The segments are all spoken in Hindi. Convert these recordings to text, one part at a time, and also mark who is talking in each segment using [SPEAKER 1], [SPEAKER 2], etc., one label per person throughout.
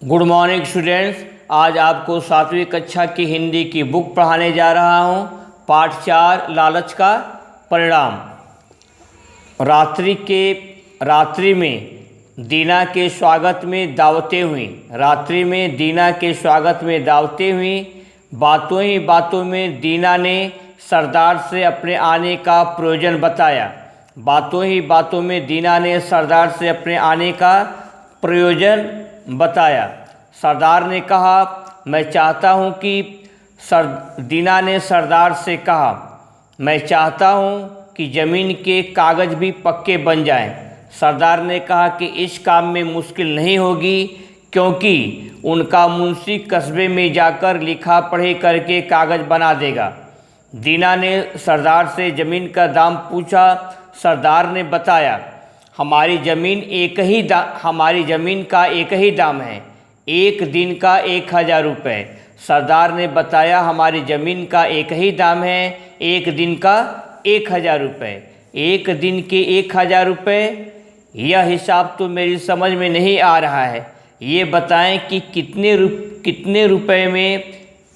[SPEAKER 1] Good morning students. आज आपको 7वीं कक्षा की हिंदी की बुक पढ़ाने जा रहा हूँ। पाठ 4 लालच का परिणाम। रात्रि में दीना के स्वागत में दावतें हुई। रात्रि में दीना के स्वागत में दावतें हुई। बातों ही बातों में दीना ने सरदार से अपने आने का प्रयोजन बताया। बातों ही बातों में दीना ने सरदार से अपने आने का प्रयोजन बताया। सरदार ने कहा, मैं चाहता हूँ कि दीना ने सरदार से कहा, मैं चाहता हूँ कि ज़मीन के कागज़ भी पक्के बन जाएं। सरदार ने कहा कि इस काम में मुश्किल नहीं होगी, क्योंकि उनका मुंशी कस्बे में जाकर लिखा पढ़ी करके कागज़ बना देगा। दीना ने सरदार से ज़मीन का दाम पूछा। सरदार ने बताया, हमारी ज़मीन का एक ही दाम है, एक दिन का 1000 रुपये। सरदार ने बताया, हमारी ज़मीन का एक ही दाम है, एक दिन का 1000 रुपये। एक दिन के 1000 रुपये, यह हिसाब तो मेरी समझ में नहीं आ रहा है। ये बताएं कि कितने रुपए में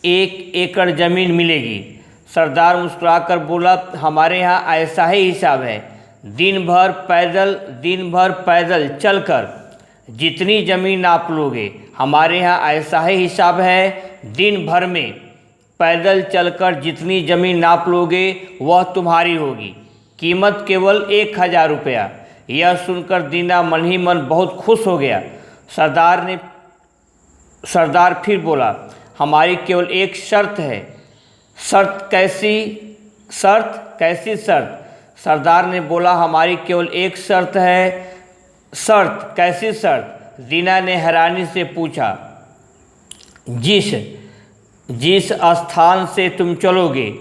[SPEAKER 1] 1 एकड़ ज़मीन मिलेगी। सरदार मुस्कुराकर बोला, हमारे यहाँ ऐसा ही हिसाब है। दिन भर पैदल चलकर जितनी ज़मीन आप लोगे, हमारे यहाँ ऐसा ही हिसाब है। दिन भर में पैदल चलकर जितनी ज़मीन नाप लोगे वह तुम्हारी होगी। कीमत केवल 1000 रुपया। यह सुनकर दीना मन ही मन बहुत खुश हो गया। सरदार फिर बोला, हमारी केवल एक शर्त है। शर्त कैसी शर्त? सरदार ने बोला, हमारी केवल एक शर्त है। शर्त कैसी शर्त? दीना ने हैरानी से पूछा। जिस स्थान से तुम चलोगे,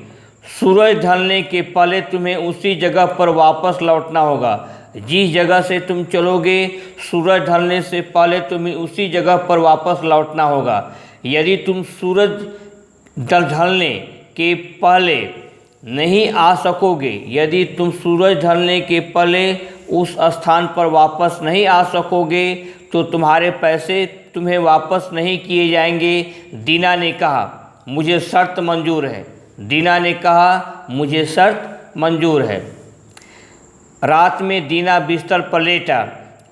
[SPEAKER 1] सूरज ढलने के पहले तुम्हें उसी जगह पर वापस लौटना होगा। जिस जगह से तुम चलोगे, सूरज ढलने से पहले तुम्हें उसी जगह पर वापस लौटना होगा। यदि तुम सूरज ढलने के पहले नहीं आ सकोगे, यदि तुम सूरज ढलने के पहले उस स्थान पर वापस नहीं आ सकोगे, तो तुम्हारे पैसे तुम्हें वापस नहीं किए जाएंगे। दीना ने कहा, मुझे शर्त मंजूर है। दीना ने कहा, मुझे शर्त मंजूर है। रात में दीना बिस्तर पर लेटा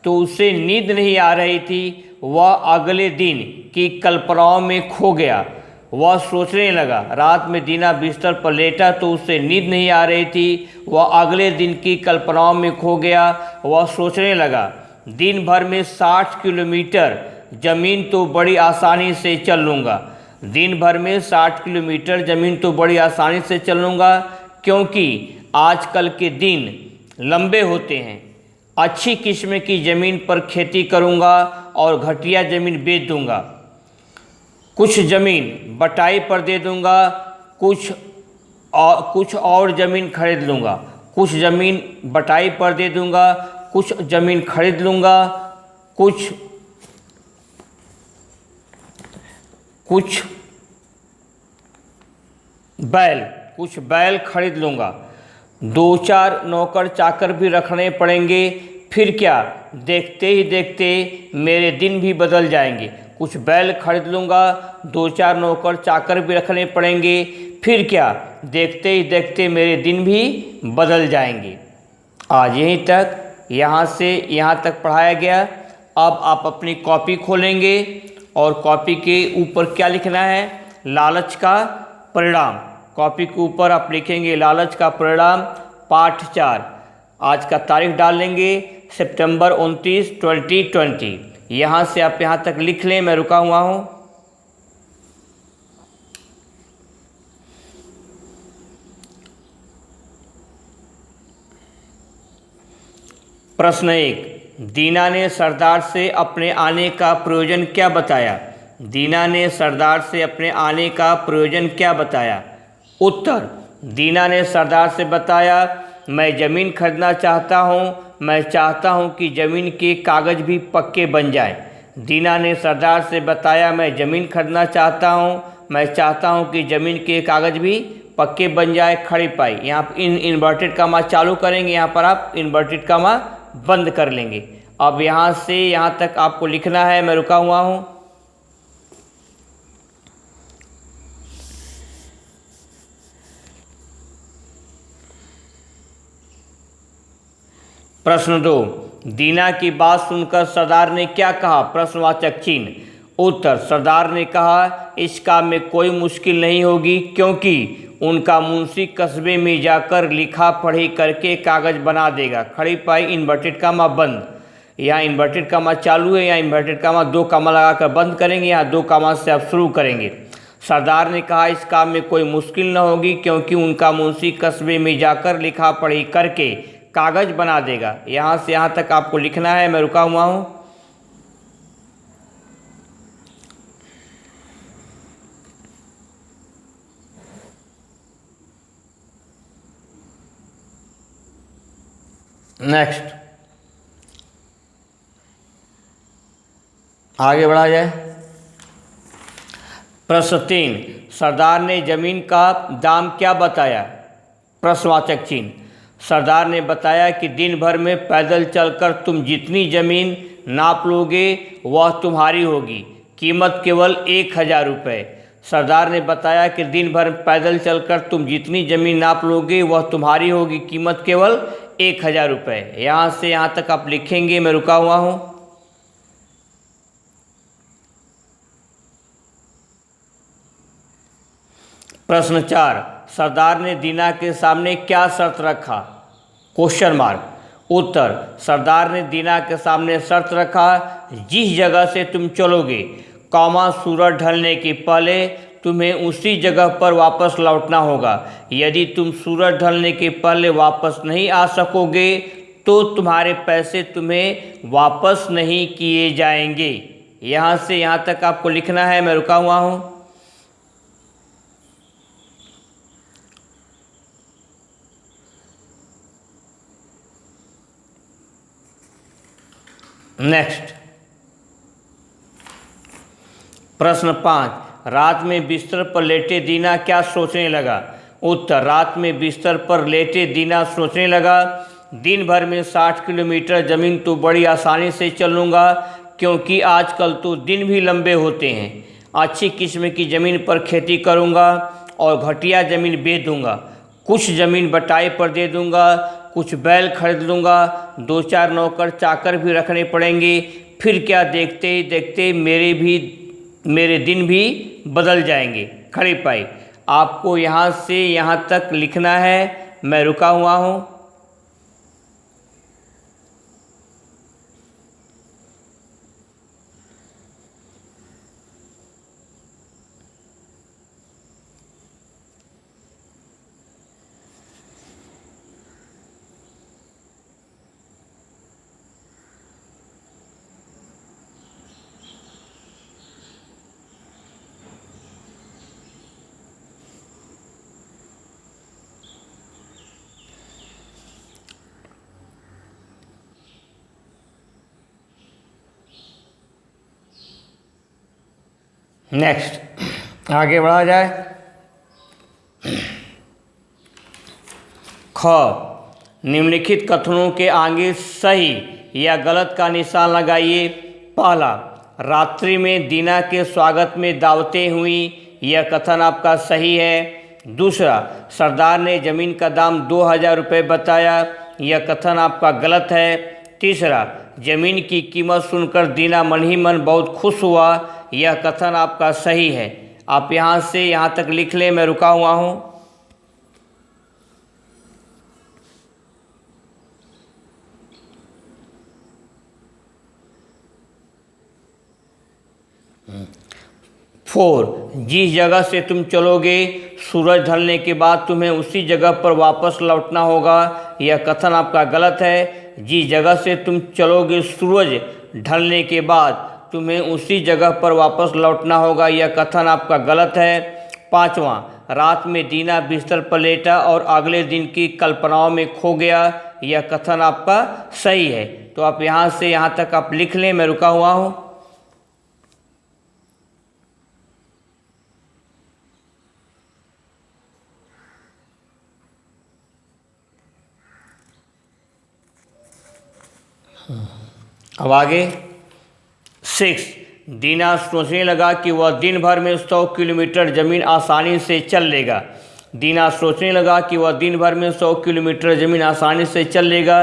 [SPEAKER 1] तो उसे नींद नहीं आ रही थी। वह अगले दिन की कल्पनाओं में खो गया। वह सोचने लगा। रात में दीना बिस्तर पर लेटा तो उसे नींद नहीं आ रही थी। वह अगले दिन की कल्पनाओं में खो गया। वह सोचने लगा, दिन भर में 60 किलोमीटर ज़मीन तो बड़ी आसानी से चल लूँगा। दिन भर में 60 किलोमीटर ज़मीन तो बड़ी आसानी से चल लूँगा, क्योंकि आजकल के दिन लंबे होते हैं। अच्छी किस्म की ज़मीन पर खेती करूँगा और घटिया ज़मीन बेच दूँगा। कुछ ज़मीन बटाई पर दे दूँगा, कुछ और ज़मीन खरीद लूँगा। कुछ ज़मीन बटाई पर दे दूँगा, कुछ ज़मीन खरीद लूँगा। कुछ बैल खरीद लूँगा। 2-4 नौकर चाकर भी रखने पड़ेंगे। फिर क्या, देखते ही देखते मेरे दिन भी बदल जाएंगे। कुछ बैल खरीद लूँगा, 2-4 नौकर चाकर भी रखने पड़ेंगे। फिर क्या, देखते ही देखते मेरे दिन भी बदल जाएंगे। आज यहाँ से यहाँ तक पढ़ाया गया। अब आप अपनी कॉपी खोलेंगे और कॉपी के ऊपर क्या लिखना है? लालच का परिणाम। कॉपी के ऊपर आप लिखेंगे लालच का परिणाम, पाठ 4। आज का तारीख डाल लेंगे, सितंबर 29, 2020। यहाँ से आप यहाँ तक लिख लें, मैं रुका हुआ हूँ। प्रश्न 1, दीना ने सरदार से अपने आने का प्रयोजन क्या बताया? दीना ने सरदार से अपने आने का प्रयोजन क्या बताया? उत्तर, दीना ने सरदार से बताया, मैं ज़मीन खरीदना चाहता हूँ। मैं चाहता हूँ कि ज़मीन के कागज़ भी पक्के बन जाएं। दीना ने सरदार से बताया, मैं ज़मीन खरीदना चाहता हूँ। मैं चाहता हूँ कि ज़मीन के कागज़ भी पक्के बन जाए। खड़ी पाई, यहाँ पर इन्वर्टेड कामा चालू करेंगे, यहाँ पर आप इन्वर्टेड कामा बंद कर लेंगे। अब यहाँ से यहाँ तक आपको लिखना है, मैं रुका हुआ हूँ। प्रश्न 2, दीना की बात सुनकर सरदार ने क्या कहा? प्रश्नवाचक चिन्ह। उत्तर, सरदार ने कहा इस काम में कोई मुश्किल नहीं होगी, क्योंकि उनका मुंशी कस्बे में जाकर लिखा पढ़ी करके कागज बना देगा। खड़ी पाई इन्वर्टेड कामा बंद। यहाँ इन्वर्टेड कामा चालू है, यहाँ इन्वर्टेड कामा 2 कामा लगाकर बंद करेंगे, यहाँ 2 कामा से आप शुरू करेंगे। सरदार ने कहा इस काम में कोई मुश्किल न होगी, क्योंकि उनका मुंशी कस्बे में जाकर लिखा पढ़ी करके कागज बना देगा। यहाँ से यहाँ तक आपको लिखना है, मैं रुका हुआ हूँ। नेक्स्ट, आगे बढ़ा जाए। प्रश्न 3, सरदार ने जमीन का दाम क्या बताया? प्रश्नवाचक चिन्ह। सरदार ने बताया कि दिन भर में पैदल चलकर तुम जितनी जमीन नाप लोगे वह तुम्हारी होगी, कीमत केवल 1000 रुपये। सरदार ने बताया कि दिन भर पैदल चलकर तुम जितनी जमीन नाप लोगे वह तुम्हारी होगी, कीमत केवल 1000 रुपये। यहाँ से यहाँ तक आप लिखेंगे, मैं रुका हुआ हूँ। प्रश्न 4, सरदार ने दीना के सामने क्या शर्त रखा? Question mark. उत्तर, सरदार ने दीना के सामने शर्त रखा जिस जगह से तुम चलोगे, सूरज ढलने के पहले तुम्हें उसी जगह पर वापस लौटना होगा। यदि तुम सूरज ढलने के पहले वापस नहीं आ सकोगे तो तुम्हारे पैसे तुम्हें वापस नहीं किए जाएंगे। यहाँ से यहाँ तक आपको लिखना है, मैं रुका हुआ हूँ। नेक्स्ट, प्रश्न 5, रात में बिस्तर पर लेटे दीना क्या सोचने लगा? उत्तर, रात में बिस्तर पर लेटे दीना सोचने लगा दिन भर में 60 किलोमीटर ज़मीन तो बड़ी आसानी से चल लूँगा, क्योंकि आजकल तो दिन भी लंबे होते हैं। अच्छी किस्म की ज़मीन पर खेती करूँगा और घटिया ज़मीन बेच दूँगा। कुछ ज़मीन बटाई पर दे दूँगा, कुछ बैल खरीद लूँगा, 2-4 नौकर चाकर भी रखने पड़ेंगे। फिर क्या, देखते ही देखते मेरे दिन भी बदल जाएंगे। खड़ी पाई, आपको यहाँ से यहाँ तक लिखना है, मैं रुका हुआ हूँ। नेक्स्ट, आगे बढ़ा जाए। ख, निम्नलिखित कथनों के आगे सही या गलत का निशान लगाइए। पहला, रात्रि में दीना के स्वागत में दावतें हुई, यह कथन आपका सही है। दूसरा, सरदार ने ज़मीन का दाम 2000 रुपये बताया, यह कथन आपका गलत है। तीसरा, ज़मीन की कीमत सुनकर दीना मन ही मन बहुत खुश हुआ, यह कथन आपका सही है। आप यहाँ से यहाँ तक लिख लें, मैं रुका हुआ हूँ। फोर, जिस जगह से तुम चलोगे सूरज ढलने के बाद तुम्हें उसी जगह पर वापस लौटना होगा, यह कथन आपका गलत है। जिस जगह से तुम चलोगे सूरज ढलने के बाद तुम्हें उसी जगह पर वापस लौटना होगा, यह कथन आपका गलत है। पांचवा, रात में दीना बिस्तर पर लेटा और अगले दिन की कल्पनाओं में खो गया, यह कथन आपका सही है। तो आप यहाँ से यहाँ तक आप लिख लें, मैं रुका हुआ हूँ। अब आगे 6, दीना सोचने लगा कि वह दिन भर में 100 किलोमीटर ज़मीन आसानी से चल लेगा। दीना सोचने लगा कि वह दिन भर में 100 किलोमीटर ज़मीन आसानी से चल लेगा।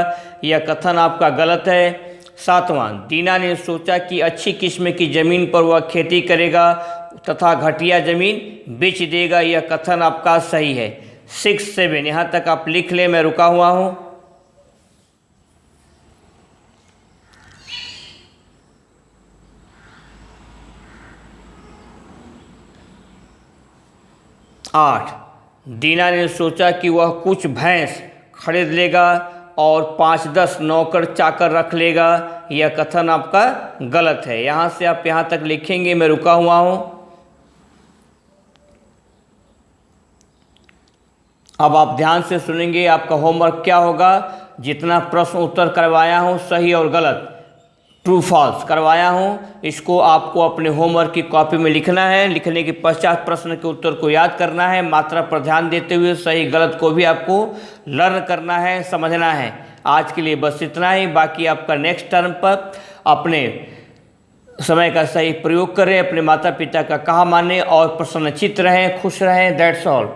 [SPEAKER 1] यह कथन आपका गलत है। 7वां, दीना ने सोचा कि अच्छी किस्म की ज़मीन पर वह खेती करेगा तथा घटिया ज़मीन बेच देगा। यह कथन आपका सही है। 6, 7 यहाँ तक आप लिख लें, मैं रुका हुआ हूँ। 8, दीना ने सोचा कि वह कुछ भैंस खरीद लेगा और 5-10 नौकर चाकर रख लेगा। यह कथन आपका गलत है। यहाँ से आप यहाँ तक लिखेंगे, मैं रुका हुआ हूँ। अब आप ध्यान से सुनेंगे, आपका होमवर्क क्या होगा। जितना प्रश्न उत्तर करवाया हूँ सही और गलत, ट्रू फॉल्स करवाया हूँ, इसको आपको अपने होमवर्क की कॉपी में लिखना है। लिखने के पश्चात प्रश्न के उत्तर को याद करना है। मात्रा पर ध्यान देते हुए सही गलत को भी आपको लर्न करना है, समझना है। आज के लिए बस इतना ही। बाकी आपका नेक्स्ट टर्म पर अपने समय का सही प्रयोग करें, अपने माता पिता का कहा माने और प्रसन्नचित्त रहें, खुश रहें। That's all.